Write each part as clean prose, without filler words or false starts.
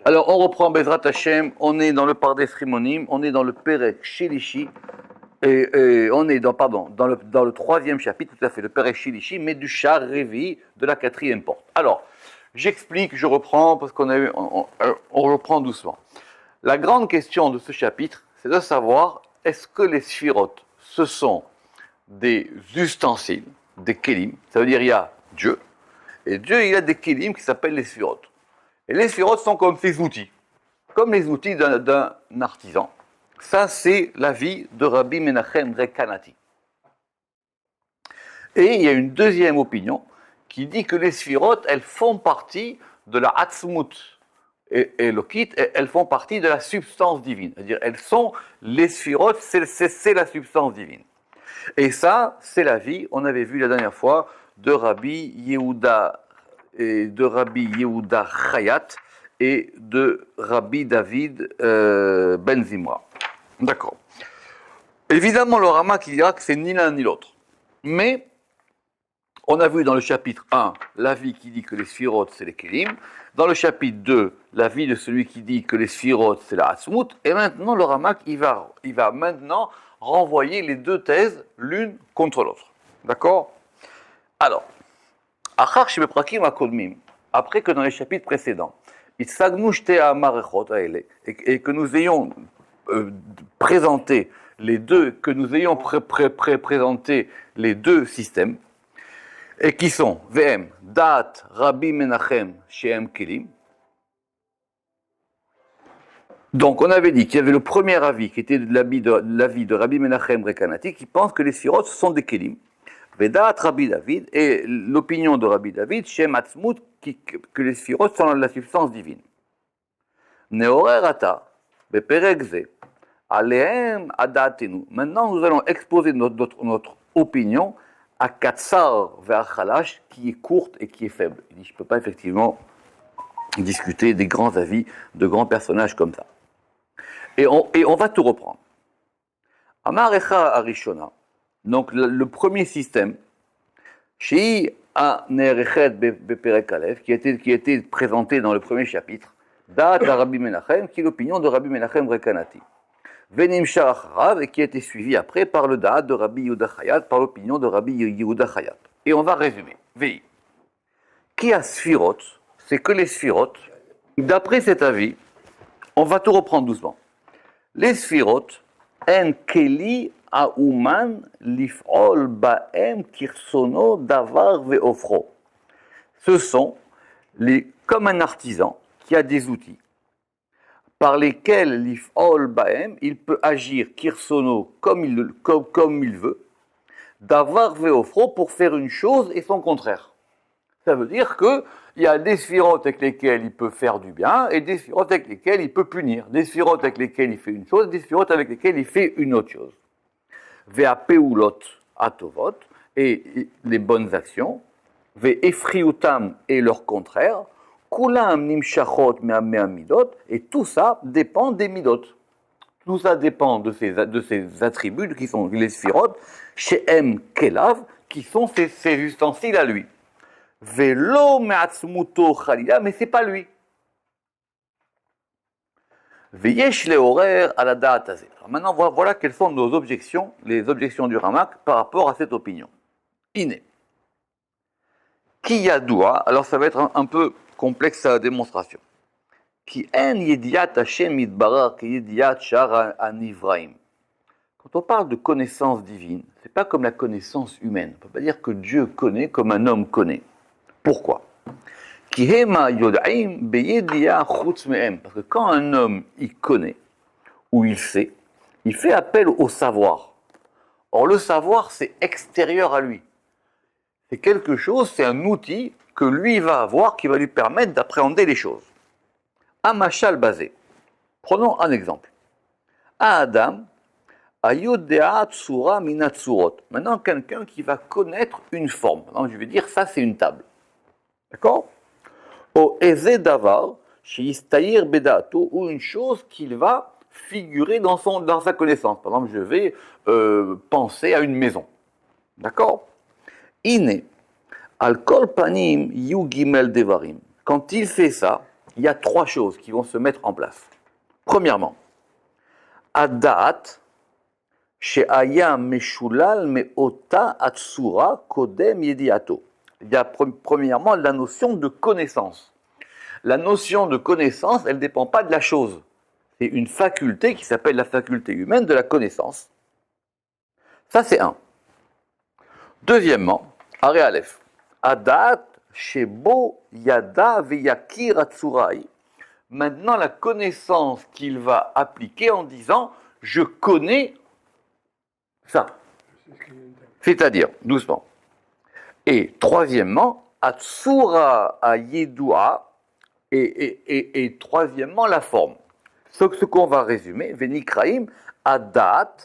Alors, on reprend Bezrat Hashem, on est dans le Pardes Rimonim, on est dans le Perek Shilishi, et on est dans le troisième chapitre, tout à fait, le Perek Shilishi, mais du Shar Revi de la quatrième porte. Alors, j'explique, je reprends, parce on reprend doucement. La grande question de ce chapitre, c'est de savoir, est-ce que les sphirotes, ce sont des ustensiles, des kélim, ça veut dire il y a Dieu, et Dieu, il a des kélim qui s'appellent les sphirotes. Et les sphirotes sont comme ces outils, comme les outils d'un artisan. Ça, c'est l'avis de Rabbi Menachem Rekanati. Et il y a une deuxième opinion qui dit que les sphirotes, elles font partie de la Hatzmut et Lokit, elles font partie de la substance divine. C'est-à-dire, les sphirotes, c'est la substance divine. Et ça, c'est l'avis, on avait vu la dernière fois, de Rabbi Yehuda Chayat et de Rabbi David Ben Zimra. D'accord. Évidemment, le Rama qui dira que c'est ni l'un ni l'autre. Mais, on a vu dans le chapitre 1, l'avis qui dit que les sphirotes, c'est les kélim. Dans le chapitre 2, l'avis de celui qui dit que les sphirotes, c'est la Hatzmut. Et maintenant, le Ramak, il va maintenant renvoyer les deux thèses l'une contre l'autre. D'accord? Alors, après que dans les chapitres précédents, et que nous ayons présenté les deux, présenté les deux systèmes, et qui sont VM, Da'at Rabbi Menachem Shehem Kelim. Donc on avait dit qu'il y avait le premier avis qui était l'avis de Rabbi Menachem Rekanati qui pense que les sphirotes sont des Kelim. Vedat Rabbi David et l'opinion de Rabbi David Shem Atzmut que les sphirotes sont la substance divine. Neorer Ata Beperek Ze Alehem Adatenu. Maintenant nous allons exposer notre opinion à Katsar vers Khalash, qui est courte et qui est faible. Il dit, je ne peux pas effectivement discuter des grands avis de grands personnages comme ça. Et on va tout reprendre. Amarecha Arishona, donc le premier système, Shei Anerechet Beperek Aleph, qui a été présenté dans le premier chapitre, Da'at Rabbi Menachem, qui est l'opinion de Rabbi Menachem Rekanati. Venim Shacharav, et qui a été suivi après par le Da'at de Rabbi Yehuda Chayat, par l'opinion de Rabbi Yehuda Chayat. Et on va résumer. Vei. Qui a Sphirot, c'est que les Sphirot, d'après cet avis, on va tout reprendre doucement. Les Sphirot, en keli ha'uman lif'ol ba'em kirsono davar ve'ofro. Ce sont comme un artisan qui a des outils par lesquels l'if'ol ba'em, il peut agir kirsono comme il veut, d'avar ve'ofro pour faire une chose et son contraire. Ça veut dire qu'il y a des sphirotes avec lesquels il peut faire du bien et des sphirotes avec lesquels il peut punir. Des sphirotes avec lesquels il fait une chose, des sphirotes avec lesquels il fait une autre chose. Ve'apeulot atovot, et les bonnes actions, ve'efriutam et leur contraire, Kulam nimshachot me'amidot, et tout ça dépend des midot. Tout ça dépend de ces attributs qui sont les sphirotes, she'em kelav, qui sont ses ustensiles à lui. Velo me'atzmuto chalila, mais c'est pas lui. Veyesh leorer ala da'at hazeh. Maintenant, voilà quelles sont nos objections, les objections du Ramak par rapport à cette opinion. Iné. Ki yadoua, alors ça va être un peu complexe à la démonstration. Ki en yediat Hashem yitbarar ki yediat shar anivraim. Quand on parle de connaissance divine, c'est pas comme la connaissance humaine. On peut pas dire que Dieu connaît comme un homme connaît. Pourquoi? Ki hema yodaim beyedia chutz mehem. Parce que quand un homme il connaît ou il sait, il fait appel au savoir. Or le savoir c'est extérieur à lui. C'est quelque chose, c'est un outil que lui va avoir qui va lui permettre d'appréhender les choses. Amachal basé. Prenons un exemple. Adam, ayodea tsura minatsurot. Maintenant, quelqu'un qui va connaître une forme. Maintenant, je vais dire, ça, c'est une table. D'accord? O eze davar, shiistayir bedato, ou une chose qu'il va figurer dans sa connaissance. Par exemple, je vais penser à une maison. D'accord? Iné. Al kol panim yu gimel devarim. Quand il fait ça, il y a trois choses qui vont se mettre en place. Premièrement, Adat, she'aya meshulal me'ota atsura kodem yediato. Il y a premièrement la notion de connaissance. La notion de connaissance, elle ne dépend pas de la chose. C'est une faculté qui s'appelle la faculté humaine de la connaissance. Ça, c'est un. Deuxièmement, Aré Aleph, Adat shebo yada veyakir atsurai. Maintenant, la connaissance qu'il va appliquer en disant « je connais ça ». C'est-à-dire, doucement. Et troisièmement, Atsura ayedua, et troisièmement, la forme. Ce qu'on va résumer, Venikraim, Adat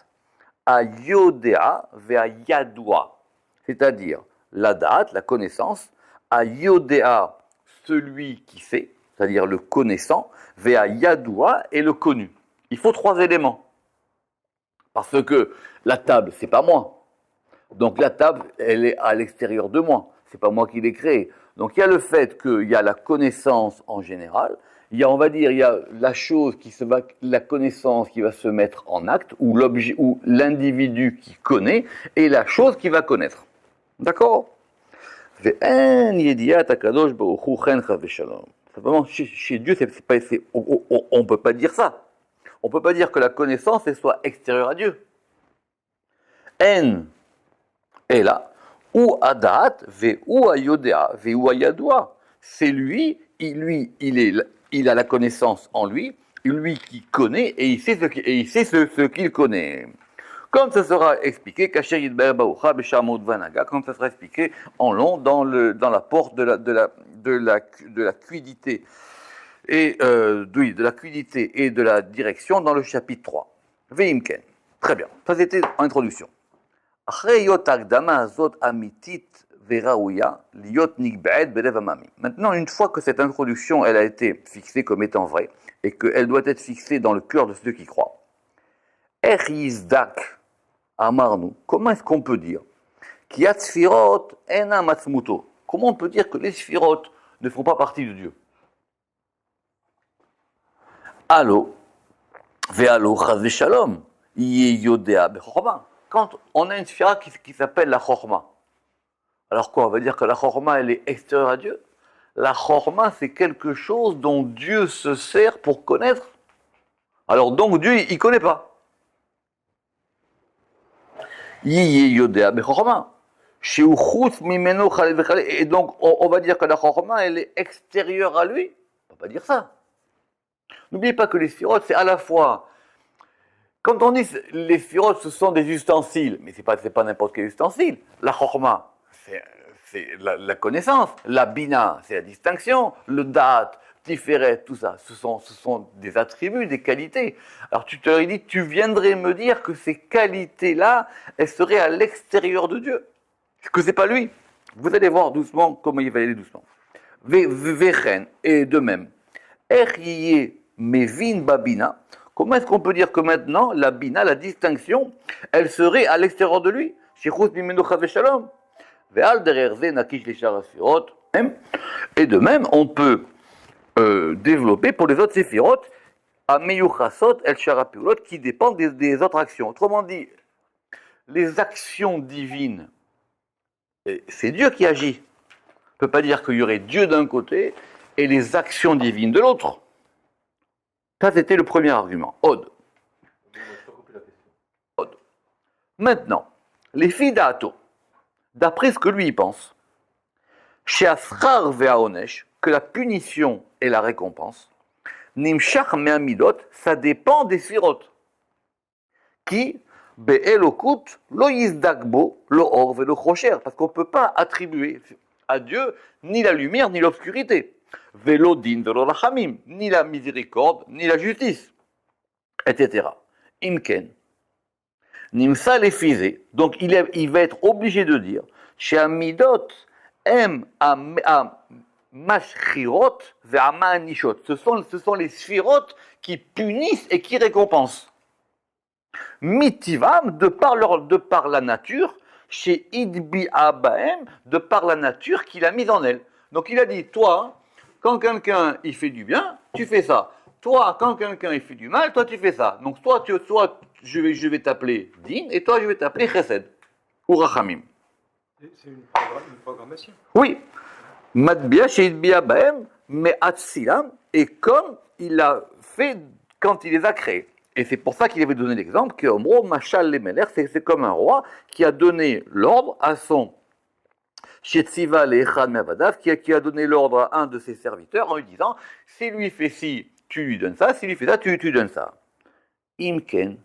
ayodea ve'ayadua. C'est-à-dire, la date, la connaissance, ayodea, celui qui sait, c'est-à-dire le connaissant, Vea Yadoua et le connu. Il faut trois éléments. Parce que la table, c'est pas moi. Donc la table, elle est à l'extérieur de moi. C'est pas moi qui l'ai créée. Donc il y a le fait qu'il y a la connaissance en général. Il y a, on va dire, il y a la chose la connaissance qui va se mettre en acte, ou l'objet, ou l'individu qui connaît, et la chose qui va connaître. D'accord? Simplement, chez Dieu, on ne peut pas dire ça. On ne peut pas dire que la connaissance soit extérieure à Dieu. En est là. Ou adat, ou ayodea, ou ayadua. C'est lui, il a la connaissance en lui, lui qui connaît, et il sait ce qu'il connaît. Comme ça sera expliqué, comme ça sera expliqué en long dans la porte de la cuidité et de la cuidité et de la direction dans le chapitre 3. Veimken. Très bien. Ça c'était en introduction. Maintenant, une fois que cette introduction elle a été fixée comme étant vraie et qu'elle doit être fixée dans le cœur de ceux qui croient, Amarnu, comment est-ce qu'on peut dire comment on peut dire que les sphirot ne font pas partie de Dieu? Allo, ve'allo chaz shalom, yodea bechorma. Quand on a une sphira qui s'appelle la chorma, alors quoi, on va dire que la chorma elle est extérieure à Dieu? La chorma c'est quelque chose dont Dieu se sert pour connaître. Alors donc Dieu il connaît pas. Et donc, on va dire que la chorma, elle est extérieure à lui. On ne peut pas dire ça. N'oubliez pas que les sphirotes, c'est à la fois... Quand on dit les sphirotes, ce sont des ustensiles, mais ce n'est pas n'importe quel ustensile. La chorma, c'est la connaissance. La bina, c'est la distinction. Le date, tiferet, tout ça, ce sont des attributs, des qualités. Alors tu te dis, tu viendrais me dire que ces qualités-là, elles seraient à l'extérieur de Dieu, que c'est pas lui. Vous allez voir doucement comment il va aller doucement. Vechen, et de même. Eryiye mevin babina. Comment est-ce qu'on peut dire que maintenant, la bina, la distinction, elle serait à l'extérieur de lui? Et de même, on peut développé pour les autres séphirotes, à meyuchasot el sharapiulot, qui dépendent des autres actions. Autrement dit, les actions divines, c'est Dieu qui agit. On ne peut pas dire qu'il y aurait Dieu d'un côté et les actions divines de l'autre. Ça, c'était le premier argument. Od. Maintenant, les filles d'Ato, d'après ce que lui il pense, chez Asrar ve'aonesh, que la punition et la récompense, nimshach me'amidot, ça dépend des sphirotes, qui be'elokut lo yizdagbo lo or ve'lo chocher, parce qu'on ne peut pas attribuer à Dieu ni la lumière ni l'obscurité, ve'lo din ve'lo rachamim, ni la miséricorde ni la justice, etc. Imken, nimsa les fisé, donc il va être obligé de dire, chez amidot em mashchirot ve'amanishot. Ce sont les sphirotes qui punissent et qui récompensent. Mitivam, de par la nature, chez Idbi Abaem, de par la nature qu'il a mise en elle. Donc il a dit, toi, quand quelqu'un il fait du bien, tu fais ça. Toi, quand quelqu'un il fait du mal, toi tu fais ça. Donc soit je vais t'appeler Din, et toi je vais t'appeler Chesed ou Rachamim. C'est une programmation. Oui. Matbia sheitbia baem me'atzilam, et comme il l'a fait quand il les a créés. Et c'est pour ça qu'il avait donné l'exemple que Omro Machal Lemeler, c'est comme un roi qui a donné l'ordre à son Shetziva Le'echad Me'avadav, qui a donné l'ordre à un de ses serviteurs en lui disant, si lui fait ci, tu lui donnes ça, si lui fait ça, tu donnes ça. Imken,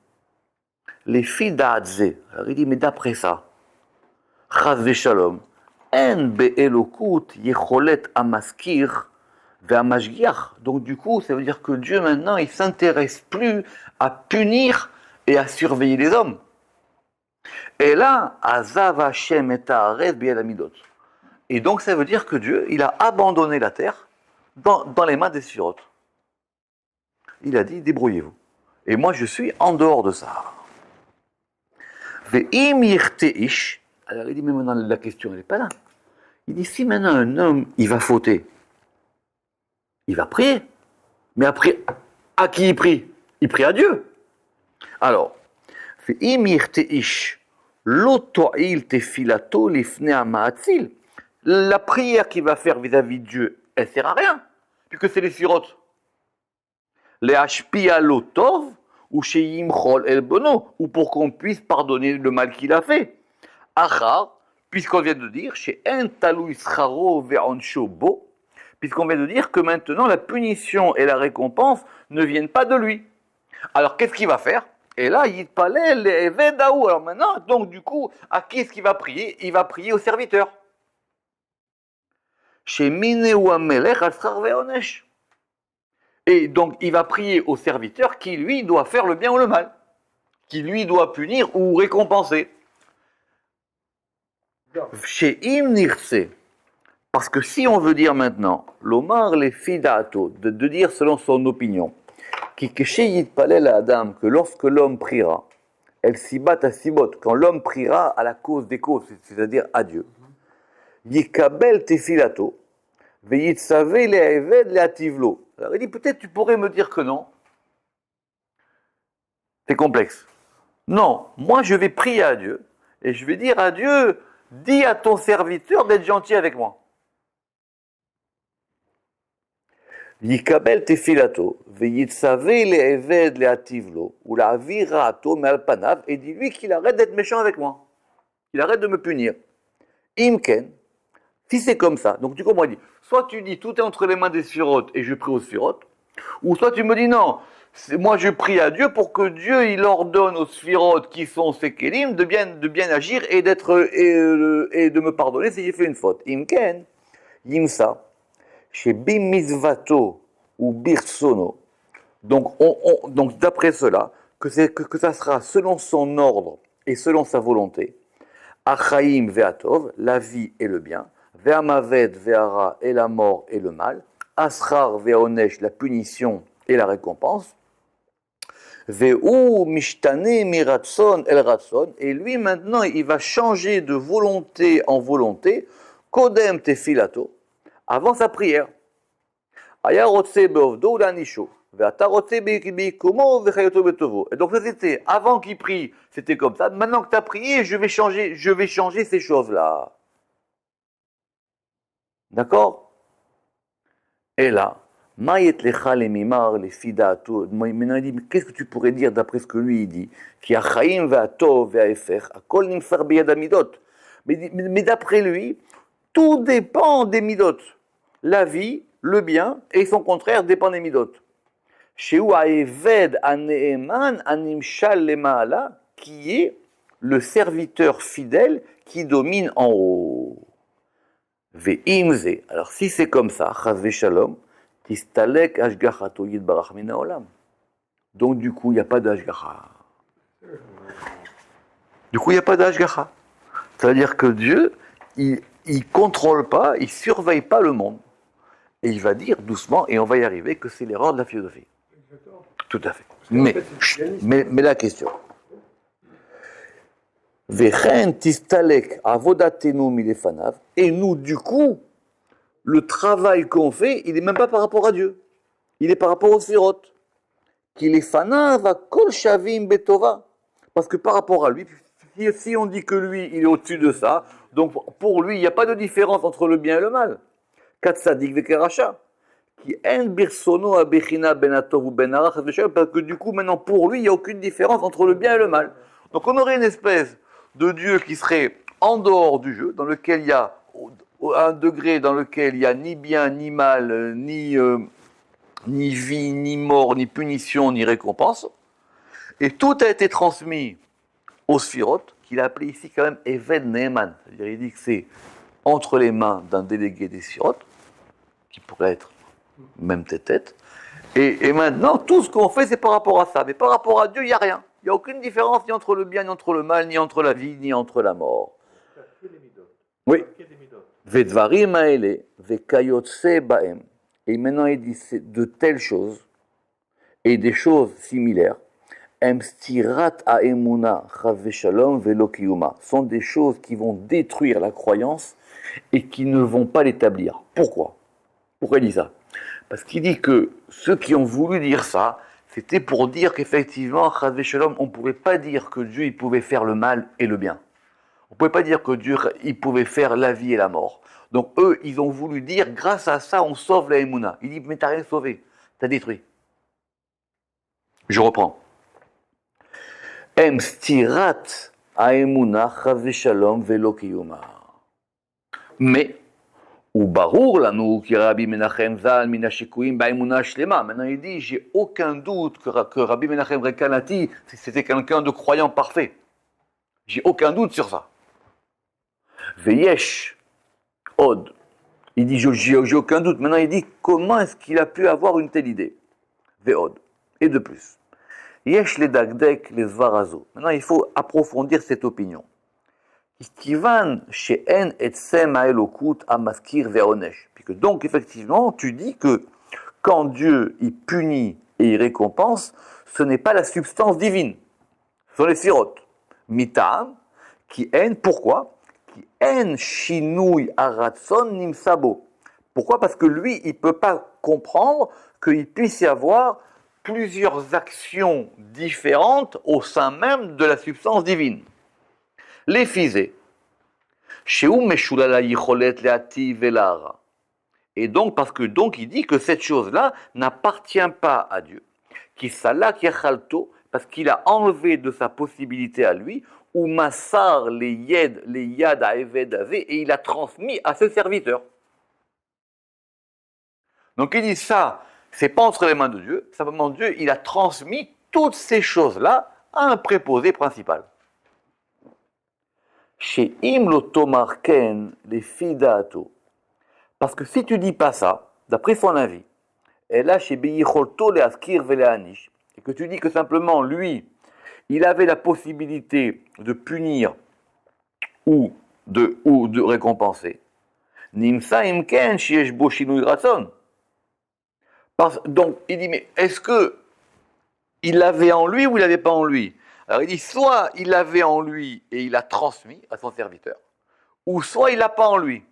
les filles d'Adze, alors il dit, mais d'après ça, Chaz Veshalom, En Be'elokut Yecholet Amaskir Ve'amashgiach. Donc du coup, ça veut dire que Dieu maintenant, il s'intéresse plus à punir et à surveiller les hommes. Et là, Azav Hashem et Haaretz Bi'yad Hamidot. Et donc ça veut dire que Dieu, il a abandonné la terre dans les mains des Sphirot. Il a dit, débrouillez-vous. Et moi, je suis en dehors de ça. Ve'im yirteish. Alors il dit, mais maintenant la question, elle n'est pas là. Il dit, si maintenant un homme, il va fauter, il va prier. Mais après, à qui il prie? Il prie à Dieu. Alors, ve'im yirteish, lo to'il tefilato lifnei ha'ma'atzil. La prière qu'il va faire vis-à-vis de Dieu, elle ne sert à rien, puisque c'est les sirotes. Les hashpia lo tov, ou sheyimchol el bono, ou pour qu'on puisse pardonner le mal qu'il a fait. Achar, puisqu'on vient de dire, chez en talou ischaro ve'onsho bo, puisqu'on vient de dire que maintenant la punition et la récompense ne viennent pas de lui. Alors qu'est-ce qu'il va faire? Et là, il parlait les vedaou. Alors maintenant, donc du coup, à qui est-ce qu'il va prier? Il va prier au serviteur. Chez Mineu Amelech al-Schar ve'onesh. Et donc, il va prier au serviteur qui, lui, doit faire le bien ou le mal, qui, lui, doit punir ou récompenser. Chez Imnirse, parce que si on veut dire maintenant, l'Omar les fidato, de dire selon son opinion, qui que chez Yitpalel à Adam, que lorsque l'homme priera, elle s'y bat à Sibot, quand l'homme priera à la cause des causes, c'est-à-dire à Dieu, Yikabel tefilato, veyitzave le'eved le'ativlo. Alors il dit, peut-être tu pourrais me dire que non. C'est complexe. Non, moi je vais prier à Dieu, et je vais dire à Dieu, dis à ton serviteur d'être gentil avec moi. Yikabel tefilato, veyitzave le'eved le'ativlo, ou la virato me'alpanav, et dis-lui qu'il arrête d'être méchant avec moi. Qu'il arrête de me punir. Imken, si c'est comme ça, donc tu comprends, il dit, soit tu dis tout est entre les mains des sphirotes et je prie aux sphirotes, ou soit tu me dis non, moi je prie à Dieu pour que Dieu il ordonne aux sphirotes qui sont ses kélim de bien agir et et de me pardonner si j'ai fait une faute. Imken, yimsa, chez bimizvato ou birsono. Donc d'après cela, que ça sera selon son ordre et selon sa volonté. Achaim ve'atov, la vie et le bien. Ve'amaved ve'ara, et la mort et le mal. Ashrar ve'onesh, la punition et la récompense. Ve'u mishtane miratson el ratson, et lui maintenant il va changer de volonté en volonté. Kodem tefilato, avant sa prière. Aya rotse be'ovdo l'anisho. Ve'ata rotse be'ikumo ve'chayoto betovo. Et donc ça c'était avant qu'il prie, c'était comme ça. Maintenant que tu as prié, je vais changer ces choses-là. D'accord? Et là, Maïet lecha le mimar le fidato. Maintenant il dit, mais qu'est-ce que tu pourrais dire d'après ce que lui il dit? Qui a chaim ve'atov ve'aefer, akol nimfar biyad amidot. Mais d'après lui, tout dépend des midot. La vie, le bien, et son contraire dépend des midot. Sheu ha'eved ha'ne'eman ha'nimshal lema'ala, qui est le serviteur fidèle qui domine en haut. Ve'imze. Alors si c'est comme ça, chas ve'shalom, tistalek ashgachato yitbarach min ha'olam. Donc du coup, il n'y a pas d'ashgacha. Du coup, il n'y a pas d'ashgacha. C'est-à-dire que Dieu, il contrôle pas, il surveille pas le monde. Et il va dire doucement, et on va y arriver, que c'est l'erreur de la philosophie. Exactement. Tout à fait. Mais la question. Vechen tistalek avodatenu milefanav, et nous, du coup, le travail qu'on fait, il n'est même pas par rapport à Dieu. Il est par rapport aux sphirotes. Qu'il est fana va kol shavim betova. Parce que par rapport à lui, si on dit que lui, il est au-dessus de ça, donc pour lui, il n'y a pas de différence entre le bien et le mal. Katsadik vekeracha. Qui en birsono abechina benatov ou benarach, parce que du coup, maintenant, pour lui, il n'y a aucune différence entre le bien et le mal. Donc on aurait une espèce de Dieu qui serait en dehors du jeu, dans lequel il y a un degré dans lequel il n'y a ni bien, ni mal, ni vie, ni mort, ni punition, ni récompense. Et tout a été transmis aux sphirotes, qu'il a appelé ici quand même Eved Neeman. C'est-à-dire, il dit que c'est entre les mains d'un délégué des sphirotes, qui pourrait être même tête. Et maintenant, tout ce qu'on fait, c'est par rapport à ça. Mais par rapport à Dieu, il n'y a rien. Il n'y a aucune différence ni entre le bien, ni entre le mal, ni entre la vie, ni entre la mort. Oui. Vedvarim aele, vekayotse baem. Et maintenant, il dit de telles choses, et des choses similaires, emstirat aemuna chave shalom velo kiyuma, sont des choses qui vont détruire la croyance et qui ne vont pas l'établir. Pourquoi il dit ça? Parce qu'il dit que ceux qui ont voulu dire ça, c'était pour dire qu'effectivement, chave shalom, on ne pouvait pas dire que Dieu il pouvait faire le mal et le bien. On ne pouvait pas dire que Dieu il pouvait faire la vie et la mort. Donc eux, ils ont voulu dire, grâce à ça, on sauve la Emouna. Il dit, mais t'as rien sauvé, t'as détruit. Je reprends. Em stirat aemuna chave shalom velo kiyuma. Mais, ou barour lanou ki Rabbi Menachem Zal mina shikuim ba'emuna shlema. Maintenant il dit, j'ai aucun doute que Rabbi Menachem Rekanati, c'était quelqu'un de croyant parfait. J'ai aucun doute sur ça. Veyesh Od. Il dit, j'ai aucun doute. Maintenant, il dit, comment est-ce qu'il a pu avoir une telle idée? Veod. Et de plus. Yesh le dagdek les svarazo. Maintenant, il faut approfondir cette opinion. Kivan she'en etsem ha'elokut amaskir ve'onesh. Puisque donc, effectivement, tu dis que quand Dieu, il punit et il récompense, ce n'est pas la substance divine. Ce sont les sirotes. Mitam, qui en, pourquoi? En shinui aratson nimsabo. Pourquoi? Parce que lui, il ne peut pas comprendre qu'il puisse y avoir plusieurs actions différentes au sein même de la substance divine. Les physés. Et donc, parce que donc il dit que cette chose-là n'appartient pas à Dieu. Parce qu'il a enlevé de sa possibilité à lui, ou massar les yad à Eved Avé, et il a transmis à ses serviteurs. Donc il dit ça, c'est pas entre les mains de Dieu, simplement Dieu, il a transmis toutes ces choses-là à un préposé principal. Chez Imlotomarken, les fidato. Parce que si tu dis pas ça, d'après son avis, et là chez Beyicholto le askir veleanish, et que tu dis que simplement lui, il avait la possibilité de punir ou de récompenser. Nimsa imken shiesh bo shinui ratzon. Donc il dit, mais est-ce que il l'avait en lui ou il l'avait pas en lui? Alors il dit, soit il l'avait en lui et il l'a transmis à son serviteur, ou soit il l'a pas en lui.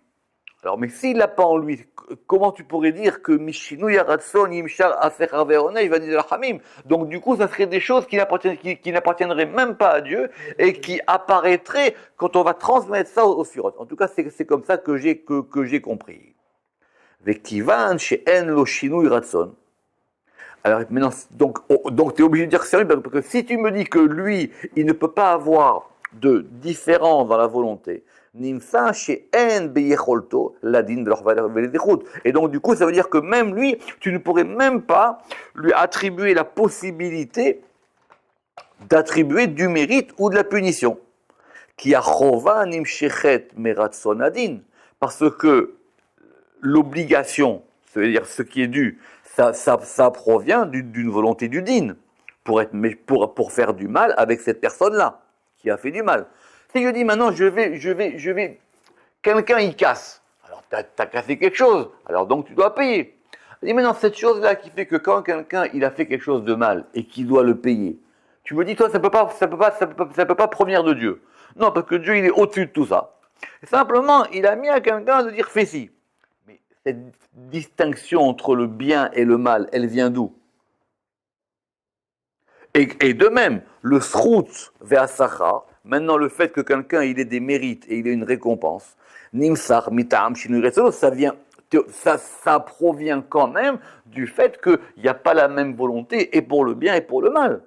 Alors, mais s'il l'a pas en lui, comment tu pourrais dire que Mishinu Yaratson Yimshar Aser Veroneh va dire Hamim? Donc, du coup, ça serait des choses qui n'appartiendraient même pas à Dieu et qui apparaîtraient quand on va transmettre ça aux sirotes. En tout cas, c'est comme ça que j'ai compris. Vekivan she'en lo Shinu Yaratson. Alors maintenant, donc tu es obligé de dire que c'est lui, parce que si tu me dis que lui, il ne peut pas avoir de différence dans la volonté, nimsa she'en beyecholto ladin veledichut. Et donc du coup, ça veut dire que même lui, tu ne pourrais même pas lui attribuer la possibilité d'attribuer du mérite ou de la punition. Qui a chova nimshechet meratson adin, parce que l'obligation, c'est-à-dire ce qui est dû, ça provient d'une volonté du din, pour faire du mal avec cette personne-là, qui a fait du mal. Si je dis maintenant, je vais, quelqu'un il casse, alors t'as cassé quelque chose, alors donc tu dois payer. Je dis maintenant, cette chose-là qui fait que quand quelqu'un il a fait quelque chose de mal et qu'il doit le payer, tu me dis, toi, ça peut pas provenir de Dieu. Non, parce que Dieu il est au-dessus de tout ça. Et simplement, il a mis à quelqu'un de dire fais ci. cette distinction entre le bien et le mal, elle vient d'où? Et de même, le srout ve'asachar, maintenant le fait que quelqu'un il ait des mérites et il ait une récompense, nimsar mitam shinui retzon, ça provient quand même du fait qu'il n'y a pas la même volonté et pour le bien et pour le mal.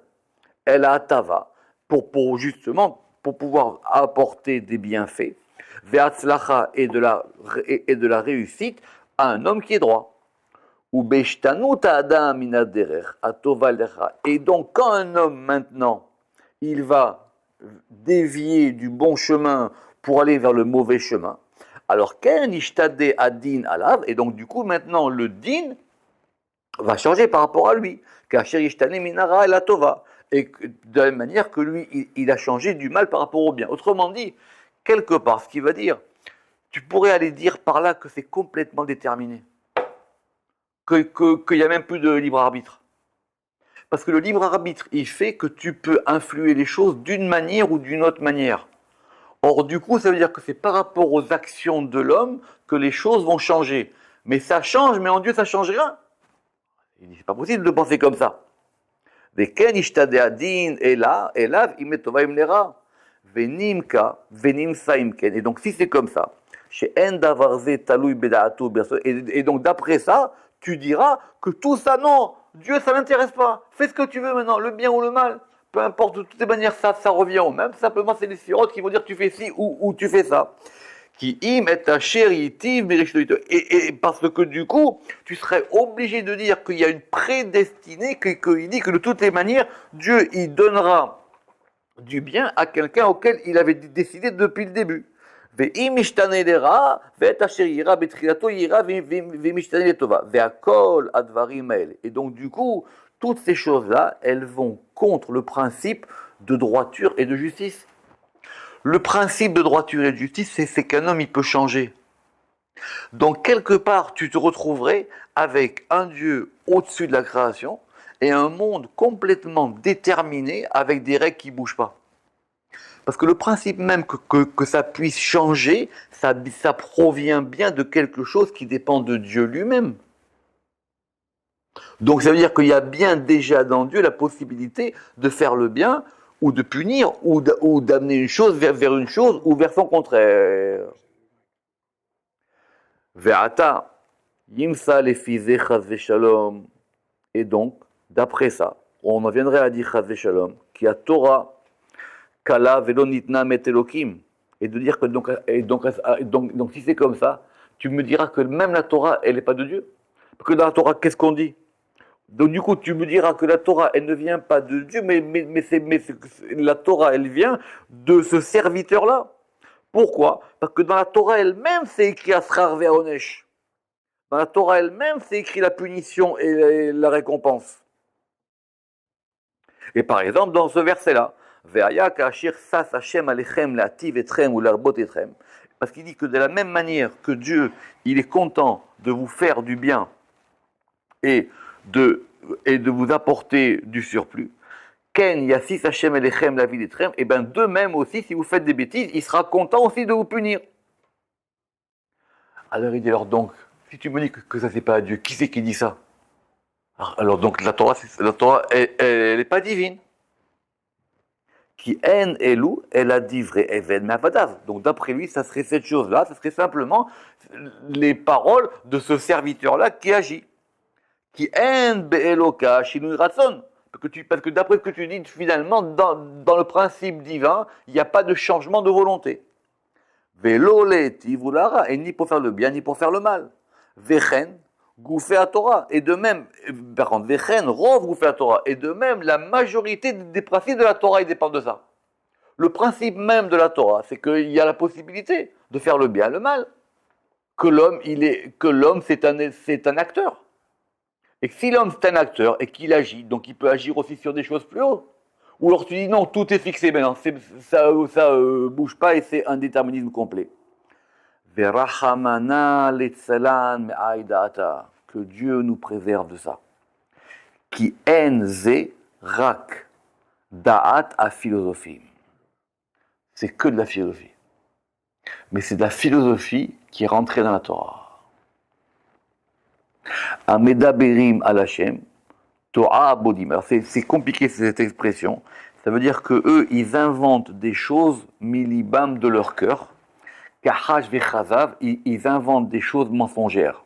Elle a tava pour justement pour pouvoir apporter des bienfaits, ve'atzlacha et de la réussite à un homme qui est droit. Et donc, quand un homme maintenant, il va dévier du bon chemin pour aller vers le mauvais chemin, alors ken ishtade adin alav, et donc du coup maintenant le din va changer par rapport à lui, kasher ishtane minara el atova, et de la même manière que lui, il a changé du mal par rapport au bien. Autrement dit, quelque part, ce qui va dire, tu pourrais aller dire par là que c'est complètement déterminé. Qu'il n'y a même plus de libre arbitre. Parce que le libre arbitre, il fait que tu peux influer les choses d'une manière ou d'une autre manière. Or, du coup, ça veut dire que c'est par rapport aux actions de l'homme que les choses vont changer. Mais ça change, mais en Dieu, ça ne change rien. Il dit, c'est pas possible de penser comme ça. Veken ishtade adin elav imetova imlera. Venimka, venimsa imken. Et donc, si c'est comme ça, chez endavarze talui bedaato berso, et donc d'après ça, tu diras que tout ça, non, Dieu, ça ne l'intéresse pas. Fais ce que tu veux maintenant, le bien ou le mal. Peu importe, de toutes les manières, ça revient au même. Simplement, c'est les sirotes qui vont dire tu fais ci ou tu fais ça. Qui im et ta chéritive, et parce que du coup, tu serais obligé de dire qu'il y a une prédestinée, qu'il dit que de toutes les manières, Dieu, il donnera du bien à quelqu'un auquel il avait décidé depuis le début. Et donc du coup, toutes ces choses-là, elles vont contre le principe de droiture et de justice. Le principe de droiture et de justice, c'est qu'un homme, il peut changer. Donc quelque part, tu te retrouverais avec un Dieu au-dessus de la création et un monde complètement déterminé avec des règles qui ne bougent pas. Parce que le principe même que ça puisse changer, ça provient bien de quelque chose qui dépend de Dieu lui-même. Donc ça veut dire qu'il y a bien déjà dans Dieu la possibilité de faire le bien, ou de punir, ou d'amener une chose vers une chose, ou vers son contraire. Ve'ata, yimsa lefi chas v'shalom. Et donc, d'après ça, on en viendrait à dire chas v'shalom, qui a Torah, Kala velonitna metelokim. Et de dire que donc si c'est comme ça, tu me diras que même la Torah, elle n'est pas de Dieu. Parce que dans la Torah, qu'est-ce qu'on dit? Donc du coup, tu me diras que la Torah, elle ne vient pas de Dieu, mais la Torah, elle vient de ce serviteur-là. Pourquoi? Parce que dans la Torah elle-même, c'est écrit Asrar ve'onesh. Dans la Torah elle-même, c'est écrit la punition et la récompense. Et par exemple, dans ce verset-là, parce qu'il dit que de la même manière que Dieu, il est content de vous faire du bien et de vous apporter du surplus, Ken Yassis Hashem Elechem la vie d'Etrem, et bien de même aussi, si vous faites des bêtises, il sera content aussi de vous punir. Alors il dit alors donc, si tu me dis que ça c'est pas à Dieu, qui c'est qui dit ça? Alors donc la Torah, elle n'est pas divine. Qui en elou, elle a dit vrai even mavadav. Donc d'après lui, ça serait cette chose-là, ça serait simplement les paroles de ce serviteur-là qui agit. Qui en be'eloka shinui ratson. Parce que d'après ce que tu dis, finalement, dans le principe divin, il n'y a pas de changement de volonté. Velole tivulara, et ni pour faire le bien, ni pour faire le mal. Vechen, Goufé à Torah. Et de même, par contre, Vechen, Rov Goufé à Torah. Et de même, la majorité des principes de la Torah, ils dépendent de ça. Le principe même de la Torah, c'est qu'il y a la possibilité de faire le bien et le mal. Que l'homme, c'est un acteur. Et que si l'homme, c'est un acteur et qu'il agit, donc il peut agir aussi sur des choses plus hautes. Ou alors tu dis non, tout est fixé maintenant, ça bouge pas et c'est un déterminisme complet. Verachamana letzalan me'aïdata. Que Dieu nous préserve de ça. Qui enze rak da'at à philosophie. C'est que de la philosophie. Mais c'est de la philosophie qui est rentrée dans la Torah. Amedaberim al Hashem, To'a Abodim. Alors c'est compliqué cette expression. Ça veut dire que eux, ils inventent des choses milibam de leur cœur. Kahash vechazav, ils inventent des choses mensongères.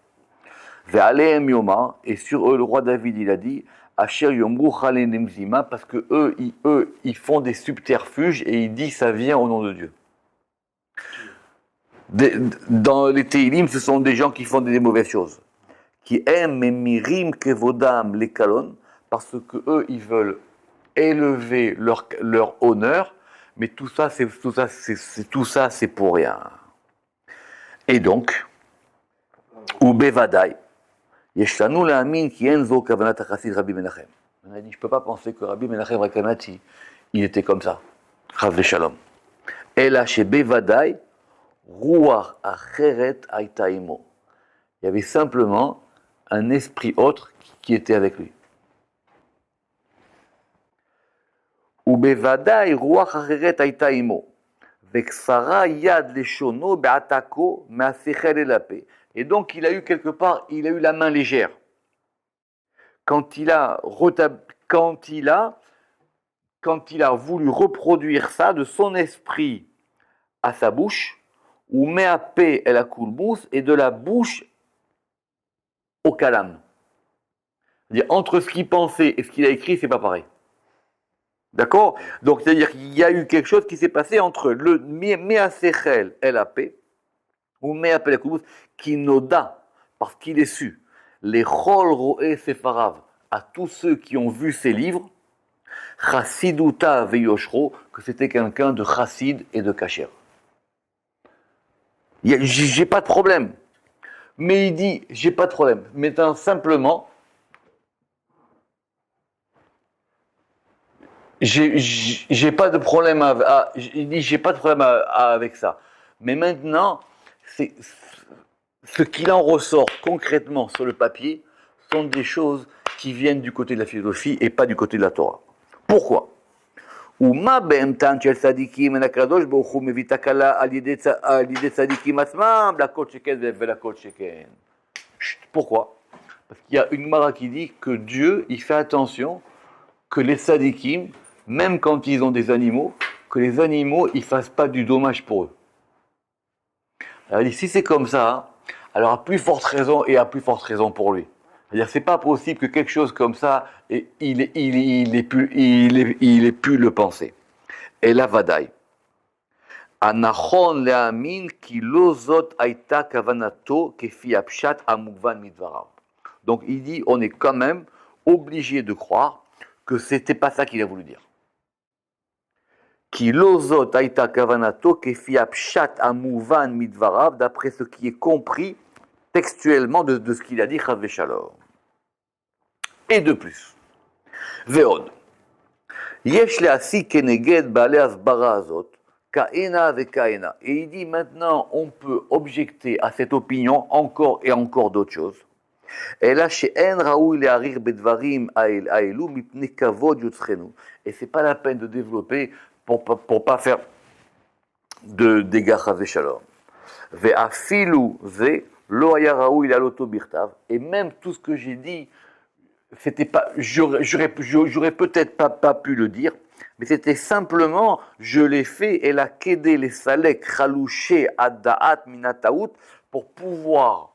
Ve'alehem yoma, et sur eux, le roi David, il a dit, Asher yomru chalenem zima, parce que eux, ils font des subterfuges et ils disent ça vient au nom de Dieu. Dans les Teilim, ce sont des gens qui font des mauvaises choses. Qui aiment mirim kevodam les kalon, parce que eux, ils veulent élever leur honneur, mais tout ça, c'est pour rien. Et donc, ou bevadai, yeshlanu la'amin ki enzo kavanat hachassid Rabbi Menachem. On a dit, je peux pas penser que Rabbi Menachem Rekanati, il était comme ça. Chav shalom. Ela she bevadai ruach acheret aita imo. Il y avait simplement un esprit autre qui était avec lui. Ou bevadai ruach acheret aita imo. Veksara yad leshono be'atako me'asechel elape. Et donc il a eu quelque part, il a eu la main légère. Quand il a voulu reproduire ça de son esprit à sa bouche, ou me'ape el akulbus, et de la bouche au kalam. C'est-à-dire entre ce qu'il pensait et ce qu'il a écrit, c'est pas pareil. D'accord? Donc, c'est-à-dire qu'il y a eu quelque chose qui s'est passé entre le Me'asechel LAP ou Me'apel Akubus qui noda, parce qu'il est su, les Chol Roé Sefarav, à tous ceux qui ont vu ses livres, Chassiduta Veyoshro, que c'était quelqu'un de chassid et de kasher. J'ai pas de problème. Mais il dit, j'ai pas de problème. Mais simplement, j'ai pas de problème il dit j'ai pas de problème avec ça. Mais maintenant, ce qu'il en ressort concrètement sur le papier sont des choses qui viennent du côté de la philosophie et pas du côté de la Torah. Pourquoi? Pourquoi? Parce qu'il y a une Mara qui dit que Dieu, il fait attention que les tzadikim, même quand ils ont des animaux, que les animaux, ils ne fassent pas du dommage pour eux. Alors il dit, si c'est comme ça, alors à plus forte raison et à plus forte raison pour lui. C'est-à-dire, c'est pas possible que quelque chose comme ça, il ait pu le penser. Et la vadaï. Anachon le'amin ki lo zot aita kavanato kefi apshat amugvan midvarav. Donc il dit, on est quand même obligé de croire que c'était pas ça qu'il a voulu dire. Ki lo zot aita kavanato kefi apshat amugvan midvarav, d'après ce qui est compris textuellement de ce qu'il a dit, chav shalom. Et de plus, ve'od, yesh le'asi keneged ba'alei asbara azot, ka'ena ve'ka'ena. Et il dit maintenant, on peut objecter à cette opinion encore et encore d'autres choses. Et là, she'en raoui le'arir bedvarim ha'elu mipnei kavod yotzchenu. Et c'est pas la peine de développer pour pas faire de dégâts, chav shalom. Ve'afilu ze lo haya raoui le'aloto birtav. Et même tout ce que j'ai dit, c'était pas, j'aurais peut-être pas pu le dire, mais c'était simplement, je l'ai fait, et la kédé les salek chalouché addaat minataout, pour pouvoir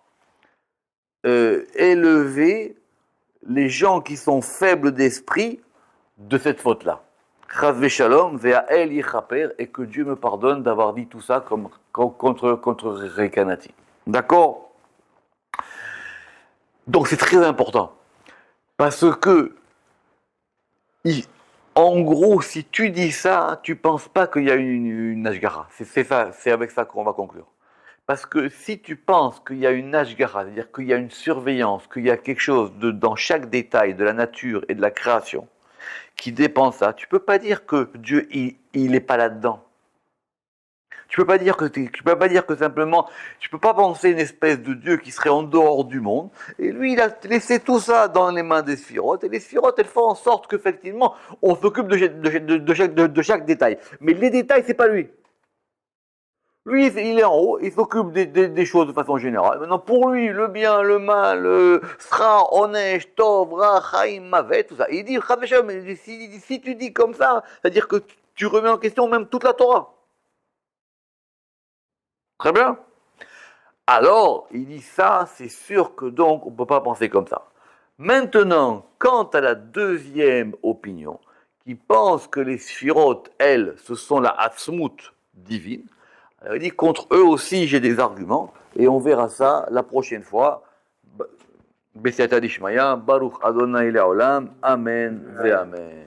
élever les gens qui sont faibles d'esprit de cette faute-là. Chaz shalom vea el yichaper, et que Dieu me pardonne d'avoir dit tout ça contre Rekanati. D'accord? Donc c'est très important. Parce que, en gros, si tu dis ça, tu ne penses pas qu'il y a une Ashgara. C'est avec ça qu'on va conclure. Parce que si tu penses qu'il y a une Ashgara, c'est-à-dire qu'il y a une surveillance, qu'il y a quelque chose dans chaque détail de la nature et de la création qui dépend de ça, tu ne peux pas dire que Dieu, il n'est pas là-dedans. Tu peux pas dire que simplement, tu peux pas penser une espèce de Dieu qui serait en dehors du monde. Et lui, il a laissé tout ça dans les mains des sphirotes. Et les sphirotes, elles font en sorte qu'effectivement, on s'occupe de chaque détail. Mais les détails, c'est pas lui. Lui, il est en haut, il s'occupe des choses de façon générale. Maintenant, pour lui, le bien, le mal, Sra, Onesh, Tov, Ra, Chaim, Mavet, tout ça. Il dit, Chad Veshem, si tu dis comme ça, c'est-à-dire que tu remets en question même toute la Torah. Très bien. Alors, il dit ça, c'est sûr que donc, on ne peut pas penser comme ça. Maintenant, quant à la deuxième opinion, qui pense que les sphirotes, elles, ce sont la Hatzmut divine, alors il dit, contre eux aussi, j'ai des arguments, et on verra ça la prochaine fois. Besiata Dishmaya, Baruch Adonai Le'olam, Amen ve Amen.